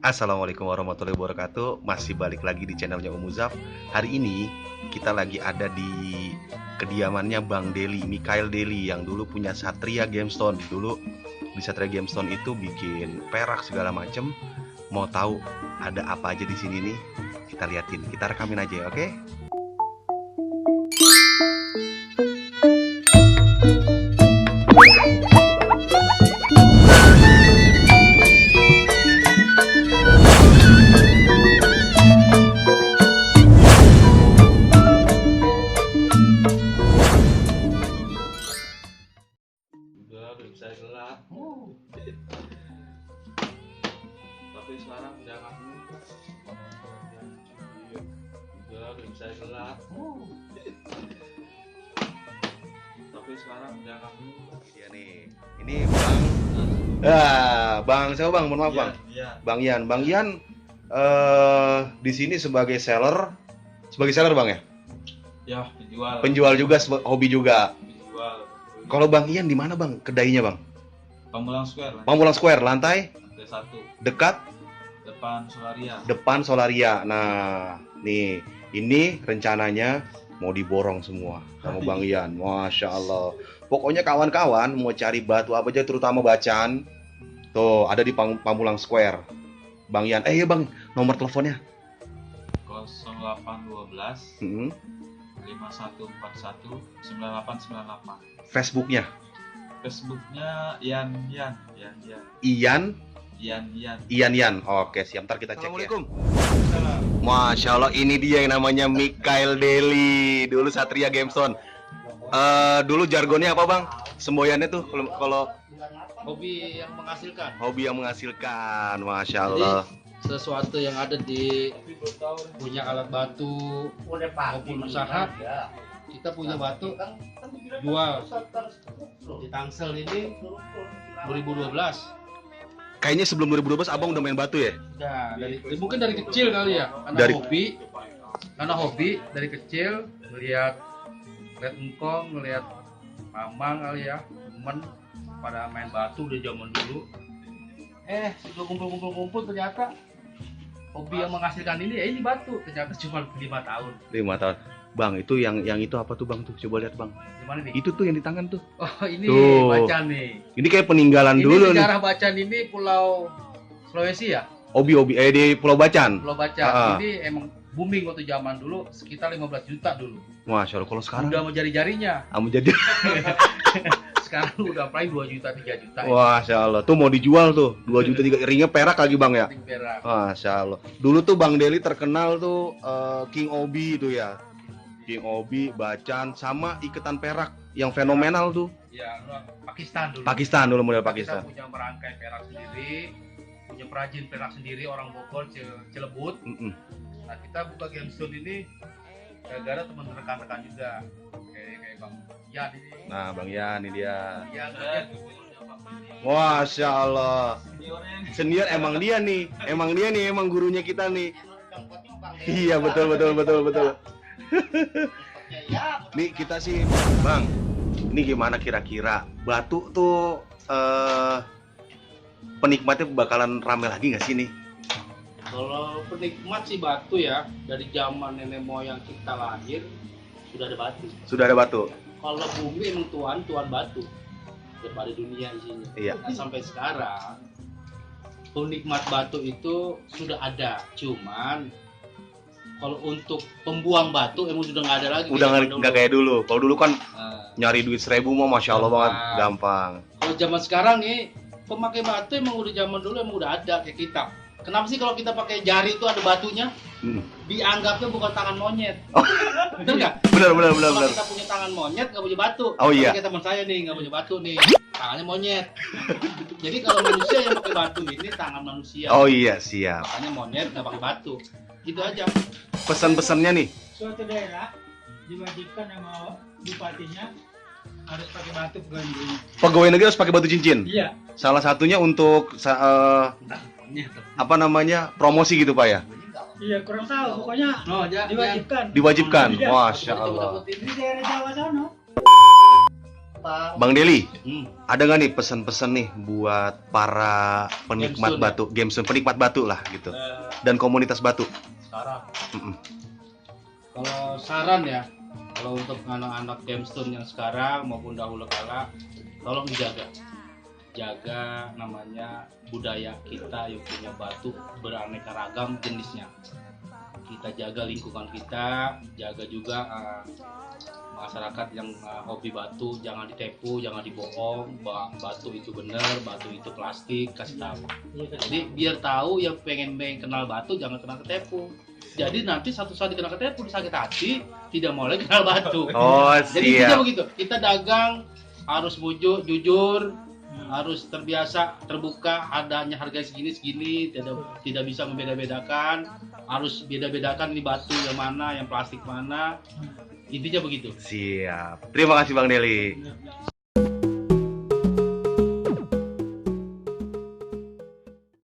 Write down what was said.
Assalamualaikum warahmatullahi wabarakatuh. Masih balik lagi di channelnya Om Muzaf. Hari ini kita lagi ada di kediamannya Bang Deli, Mikhail Deli, yang dulu punya Satria Gemstone. Dulu di Satria Gemstone itu bikin perak segala macem. Mau tahu ada apa aja di sini nih? Kita liatin, kita rekamin aja ya, oke? Udah bisa gelap. Tapi sekarang udah nggak mudah. Udah bisa gelap. Tapi sekarang udah nggak mudah. Iya nih, ini Bang. Bang siapa Bang? Mohon maaf Bang. Iya. Bang Ian. Bang Ian di sini sebagai seller Bang ya? Ya, penjual. Penjual juga, hobi juga. Penjual. Kalau Bang Ian di mana Bang? Kedainya Bang? Pamulang Square. Pamulang Square, lantai Lantai 1 dekat depan Solaria. depan Solaria. Nah, nih ini rencananya mau diborong semua sama Bang Ian. Masya Allah. Pokoknya kawan-kawan mau cari batu apa aja, terutama bacan, tuh ada di Pamulang Square. Bang Ian, iya Bang, nomor teleponnya. 0812 Hmm. 5141 9898. Facebooknya Facebooknya Ian. Ian Ian. Ian. Oke, siap, ntar kita cek ya. Masya Allah, ini dia yang namanya Mikhail Deli, dulu Satria Gemstone. Dulu jargonnya apa Bang? Semboyannya tuh kalau Hobi yang menghasilkan. hobi yang menghasilkan. Masya Allah. Sesuatu yang ada di punya alat batu maupun usaha, kita punya batu jual di Tangsel ini 2012. Kayaknya sebelum 2012 Abang udah main batu ya? Udah mungkin dari kecil kali ya, karena hobi dari kecil ngelihat engkong, ngelihat mamang kali ya, temen pada main batu udah zaman dulu. Sudah kumpul ternyata hobi yang menghasilkan ini ya ini batu, ternyata cuma 5 tahun. 5 tahun. Bang, itu yang itu apa tuh Bang tuh? Coba lihat Bang. Gimana nih? Itu tuh yang di tangan tuh. Oh, ini Tuh. Bacan nih. Ini kayak peninggalan Ini dulu nih. sejarah Bacan ini Pulau Sulawesi ya? Hobi di Pulau Bacan. Pulau Bacan. Ah. Ini emang booming waktu zaman dulu, sekitar 15 juta dulu. Masya Allah, kalau sekarang Udah mau jari-jarinya. jadi Sekarang udah paling 2 juta, 3 juta. Masya Allah, tuh mau dijual tuh 2 juta 3, ringnya perak lagi Bang ya. Penting perak. Masya Allah. Dulu tuh Bang Deli terkenal tuh King Obi itu ya. King Obi, Bacan, sama iketan perak yang fenomenal tuh. Ya, Pakistan dulu. Pakistan dulu, model Kita Pakistan. punya merangkai perak sendiri, punya perajin perak sendiri, orang Bogor, Cilebut. Mm-mm. Nah, kita buka Gemstone ini gara-gara teman rekan-rekan juga. Kayak Bang Yan ini. Nah, Bang Yan ini dia. Yan, Masya Allah. Senior emang dia nih, emang gurunya kita nih. Iya, betul. Nih kita sih, Bang. Ini gimana kira-kira batu tuh penikmatnya bakalan rame lagi nggak sih nih? Kalau penikmat sih batu ya, dari zaman nenek moyang kita lahir sudah ada batu. Sudah ada batu. Kalau bumi emang tuan batu daripada dunia isinya. Iya. Nah, sampai sekarang penikmat batu itu sudah ada, cuman kalau untuk pembuang batu emang sudah nggak ada lagi. Udah nggak kayak dulu. Kalau dulu kan Nah, nyari duit 1.000 mah Masya Allah banget, Gampang. gampang. kalau zaman sekarang nih pemakai batu emang udah zaman dulu emang udah ada kayak kita. Kenapa sih kalau kita pakai jari itu ada batunya? Hmm. Dianggapnya bukan tangan monyet. Oh. Betul nggak? Benar. Kalau kita punya tangan monyet nggak punya batu. Oh, iya. Kayak teman saya nih nggak punya batu nih, tangannya monyet. Jadi kalau manusia yang pakai batu ini tangan manusia. Oh iya, siap. Makanya monyet nggak pakai batu. Gitu aja. Pesan-pesannya nih. Suatu daerah diwajibkan sama bupatinya harus pakai batu pegawai negerinya. Pegawai negeri harus pakai batu cincin. Iya. Salah satunya untuk Monyet. apa namanya, promosi gitu Pak ya. Iya kurang tahu pokoknya Oh, diwajibkan. Diwajibkan. Iya. Masya Allah. Di daerah Jawa sana. apa? Bang Deli, Hmm. ada nggak nih pesan-pesan nih buat para penikmat Gamestone ya? batu, Gamestone, penikmat batu lah gitu, Eh, dan komunitas batu? Sekarang Mm-mm. kalau saran ya, kalau untuk anak-anak Gamestone yang sekarang maupun dahulu kala, tolong jaga namanya budaya kita yang punya batu beraneka ragam jenisnya. Kita jaga lingkungan kita, jaga juga masyarakat yang hobi batu, jangan ditipu, jangan dibohong, batu itu benar, batu itu plastik, kasih tahu. Jadi biar tahu yang pengen kenal batu jangan kena ketipu. Jadi nanti satu saat dikena ketipu, disakit hati, tidak mau lagi kenal batu. Oh, Jadi kita siap. begitu, kita dagang harus jujur, harus terbiasa terbuka, adanya harga segini tidak bisa membeda-bedakan, harus beda-bedakan ini batu yang mana, yang plastik mana, intinya begitu. Siap. Terima kasih Bang Deli.